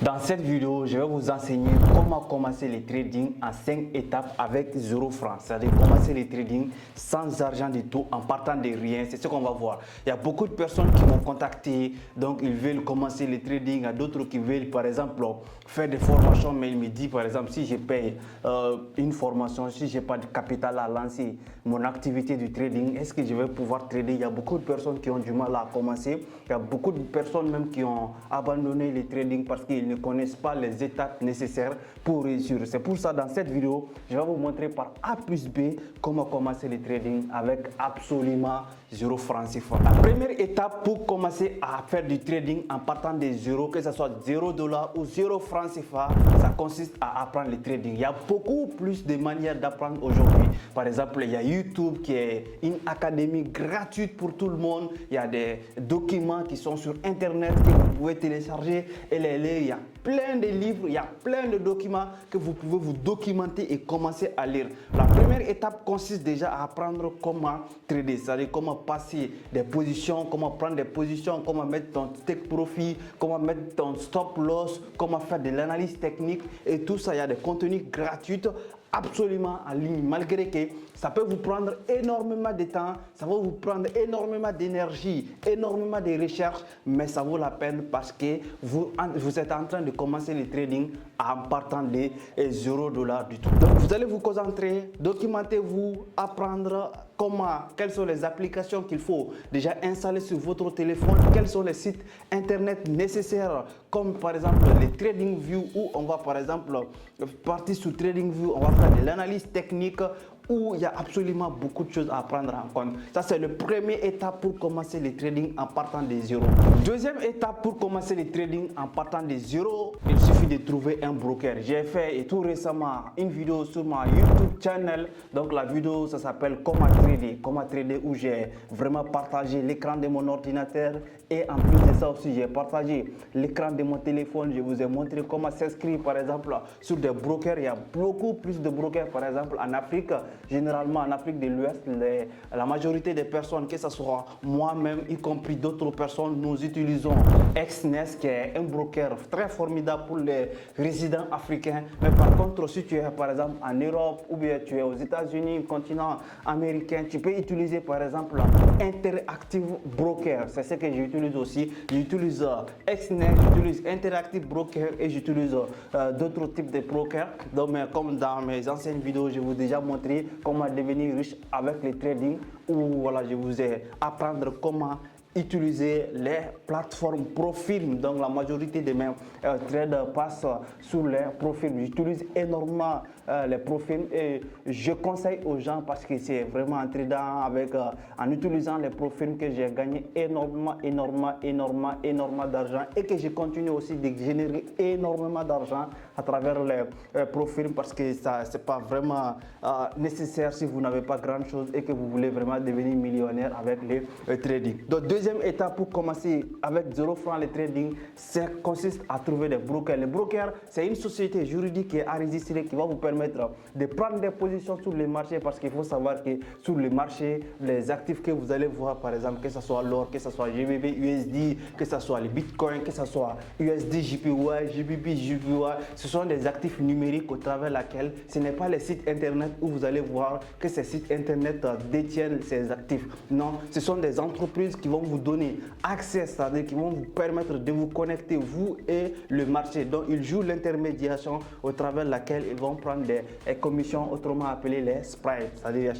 Dans cette vidéo, je vais vous enseigner comment commencer le trading en 5 étapes avec 0 francs. C'est-à-dire commencer le trading sans argent du tout, en partant de rien. C'est ce qu'on va voir. Il y a beaucoup de personnes qui m'ont contacté, donc ils veulent commencer le trading. Il y a d'autres qui veulent, par exemple, faire des formations, mais ils me disent, par exemple, si je paye une formation, si je n'ai pas de capital à lancer mon activité du trading, est-ce que je vais pouvoir trader? Il y a beaucoup de personnes qui ont du mal à commencer. Il y a beaucoup de personnes même qui ont abandonné le trading parce qu'ils ne connaissent pas les étapes nécessaires pour réussir. C'est pour ça, dans cette vidéo, je vais vous montrer par A plus B comment commencer le trading avec absolument 0 francs CFA. La première étape pour commencer à faire du trading en partant de 0, que ce soit 0 $ ou 0 francs CFA, ça consiste à apprendre le trading. Il y a beaucoup plus de manières d'apprendre aujourd'hui. Par exemple, il y a YouTube qui est une académie gratuite pour tout le monde. Il y a des documents qui sont sur Internet que vous pouvez télécharger et les lire. Il y a plein de livres, il y a plein de documents que vous pouvez vous documenter et commencer à lire. La première étape consiste déjà à apprendre comment trader, c'est-à-dire comment passer des positions, comment prendre des positions, comment mettre ton take profit, comment mettre ton stop loss, comment faire de l'analyse technique et tout ça. Il y a des contenus gratuits absolument en ligne, malgré que ça peut vous prendre énormément de temps, ça va vous prendre énormément d'énergie, énormément de recherche, mais ça vaut la peine parce que vous êtes en train de commencer le trading en partant de 0 $ du tout. Donc vous allez vous concentrer, documentez-vous, apprendre quelles sont les applications qu'il faut déjà installer sur votre téléphone, quels sont les sites internet nécessaires, comme par exemple les TradingView, où on va par exemple partir sur TradingView, on va faire de l'analyse technique, où il y a absolument beaucoup de choses à prendre en compte. Ça, c'est la première étape pour commencer le trading en partant de 0. Deuxième étape pour commencer le trading en partant de 0, il suffit de trouver un broker. J'ai fait tout récemment une vidéo sur ma YouTube channel. Donc la vidéo, ça s'appelle Comment trader, où j'ai vraiment partagé l'écran de mon ordinateur. Et en plus de ça aussi, j'ai partagé l'écran de mon téléphone. Je vous ai montré comment s'inscrire par exemple sur des brokers. Il y a beaucoup plus de brokers par exemple en Afrique. Généralement en Afrique de l'Ouest, la majorité des personnes, que ce soit moi-même, y compris d'autres personnes, nous utilisons Exness, qui est un broker très formidable pour les résidents africains. Mais par contre, si tu es par exemple en Europe ou bien tu es aux États-Unis, continent américain, tu peux utiliser par exemple Interactive Broker. C'est ce que j'utilise aussi. J'utilise Exness, j'utilise Interactive Broker et j'utilise d'autres types de brokers. Donc, comme dans mes anciennes vidéos, je vous ai déjà montré comment devenir riche avec le trading, où voilà, je vous ai apprendre comment utiliser les plateformes profil. Donc la majorité de mes trades passent sur les profils. J'utilise énormément les profils et je conseille aux gens parce que c'est vraiment en tradant en utilisant les profils que j'ai gagné énormément d'argent et que je continue aussi de générer énormément d'argent à travers les profils, parce que ça c'est pas vraiment nécessaire si vous n'avez pas grand chose et que vous voulez vraiment devenir millionnaire avec le trading. Donc deuxième étape pour commencer avec 0 francs le trading, ça consiste à trouver des brokers. Les brokers, c'est une société juridique qui est enregistrée, qui va vous permettre de prendre des positions sur les marchés, parce qu'il faut savoir que sur le marché, les actifs que vous allez voir, par exemple, que ce soit l'or, que ce soit GBP, USD, que ce soit les bitcoins, que ce soit USD, JPY, GBP, JPY, ce sont des actifs numériques au travers lesquels ce n'est pas les sites internet où vous allez voir que ces sites internet détiennent ces actifs. Non, ce sont des entreprises qui vont vous donner accès, c'est-à-dire qui vont vous permettre de vous connecter, vous et le marché. Donc ils jouent l'intermédiation au travers laquelle ils vont prendre des commissions, autrement appelées les spreads. C'est-à-dire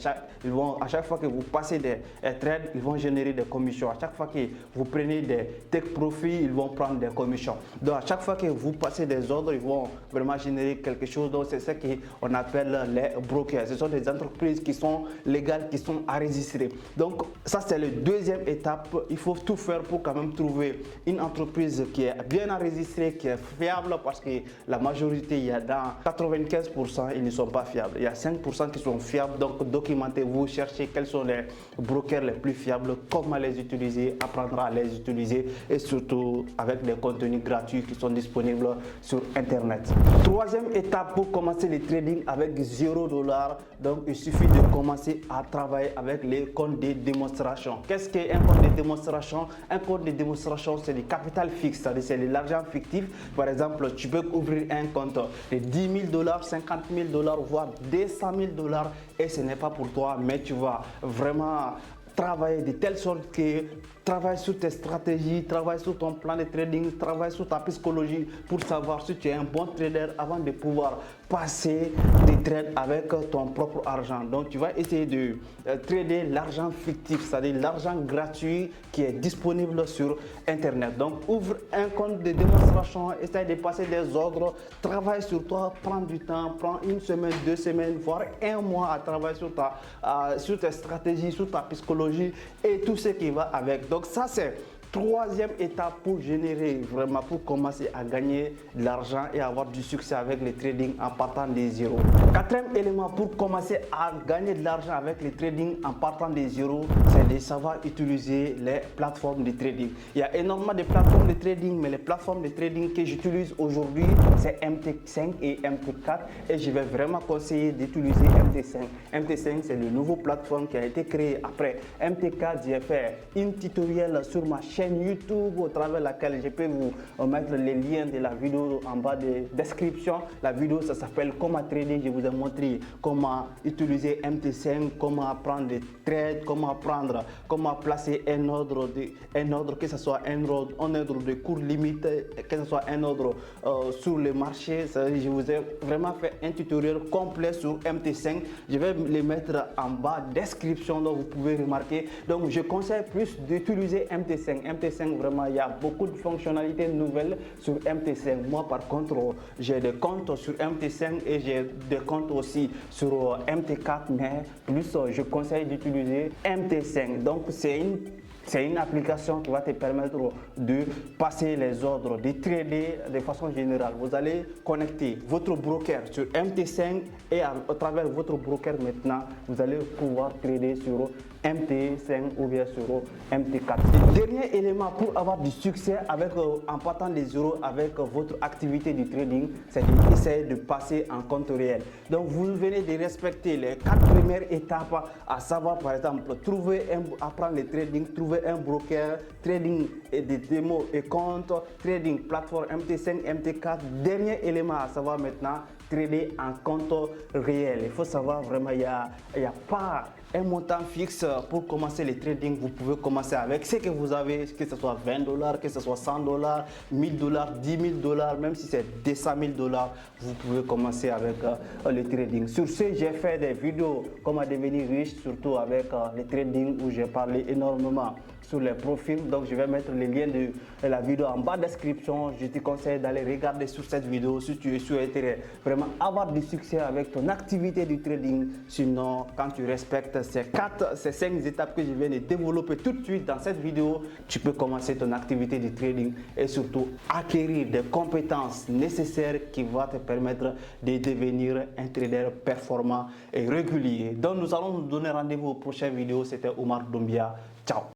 à chaque fois que vous passez des trades, ils vont générer des commissions. À chaque fois que vous prenez des take profit, ils vont prendre des commissions. Donc à chaque fois que vous passez des ordres, ils vont vraiment générer quelque chose. Donc c'est ce qu'on appelle les brokers. Ce sont des entreprises qui sont légales, qui sont enregistrées. Donc ça, c'est la deuxième étape. Il faut tout faire pour quand même trouver une entreprise qui est bien enregistrée, qui est fiable, parce que la majorité, il y a dans 95%, ils ne sont pas fiables. Il y a 5% qui sont fiables. Donc documentez-vous, cherchez quels sont les brokers les plus fiables, comment les utiliser, apprendre à les utiliser et surtout avec des contenus gratuits qui sont disponibles sur Internet. Troisième étape pour commencer le trading avec 0 $. Donc il suffit de commencer à travailler avec les comptes de démonstration. Qu'est-ce qu'un compte de démonstration? démonstration. Un compte de démonstration, c'est du capital fixe, c'est-à-dire c'est de l'argent fictif. Par exemple, tu peux ouvrir un compte de 10 000 $, 50 000 $, voire 200 000 $ et ce n'est pas pour toi, mais tu vas vraiment travailler de telle sorte que travaille sur tes stratégies, travaille sur ton plan de trading, travaille sur ta psychologie pour savoir si tu es un bon trader avant de pouvoir passer des trades avec ton propre argent. Donc tu vas essayer de trader l'argent fictif, c'est-à-dire l'argent gratuit qui est disponible sur Internet. Donc ouvre un compte de démonstration, essaye de passer des ordres, travaille sur toi, prends du temps, prends une semaine, 2 semaines, voire un mois à travailler sur tes stratégies, sur ta psychologie et tout ce qui va avec. Donc ça c'est troisième étape pour générer vraiment, pour commencer à gagner de l'argent et avoir du succès avec le trading en partant des zéros. Quatrième élément pour commencer à gagner de l'argent avec le trading en partant des zéros, c'est de savoir utiliser les plateformes de trading. Il y a énormément de plateformes de trading, mais les plateformes de trading que j'utilise aujourd'hui, c'est MT5 et MT4 et je vais vraiment conseiller d'utiliser MT5. MT5, c'est le nouveau plateforme qui a été créé après MT4. J'ai fait un tutoriel sur ma chaîne YouTube au travers laquelle je peux vous mettre les liens de la vidéo en bas de description. La vidéo ça s'appelle comment trader. Je vous ai montré comment utiliser MT5, comment prendre des trades, comment placer un ordre, que ce soit un ordre de cours limite, que ce soit un ordre sur le marché. Je vous ai vraiment fait un tutoriel complet sur MT5. Je vais les mettre en bas description, donc vous pouvez remarquer. Donc je conseille plus d'utiliser MT5. MT5, vraiment, il y a beaucoup de fonctionnalités nouvelles sur MT5. Moi, par contre, j'ai des comptes sur MT5 et j'ai des comptes aussi sur MT4, mais plus, je conseille d'utiliser MT5. Donc, c'est une application qui va te permettre de passer les ordres, de trader de façon générale. Vous allez connecter votre broker sur MT5 et à travers votre broker maintenant, vous allez pouvoir trader sur MT5 ou bien sur MT4. Le dernier élément pour avoir du succès en partant des zéros avec votre activité du trading, c'est d'essayer de passer en compte réel. Donc vous venez de respecter les 4 premières étapes, à savoir par exemple apprendre le trading, trouver un broker, trading et des démos et comptes, trading plateforme MT5, MT4. Dernier élément à savoir maintenant, trader en compte réel. Il faut savoir vraiment, il n'y a pas un montant fixe pour commencer le trading. Vous pouvez commencer avec ce que vous avez, que ce soit 20 $, que ce soit 100 $, 1000 $, 10 000 $, même si c'est 200 000 $, vous pouvez commencer avec le trading. Sur ce, j'ai fait des vidéos comment devenir riche, surtout avec le trading où j'ai parlé énormément sur les profils. Donc je vais mettre les liens de la vidéo en bas de description. Je te conseille d'aller regarder sur cette vidéo si tu souhaiterais vraiment avoir du succès avec ton activité du trading. Sinon, quand tu respectes ces 5 étapes que je viens de développer tout de suite dans cette vidéo, tu peux commencer ton activité du trading et surtout acquérir des compétences nécessaires qui vont te permettre de devenir un trader performant et régulier. Donc nous allons nous donner rendez-vous aux prochaines vidéos. C'était Omar Doumbia. Ciao.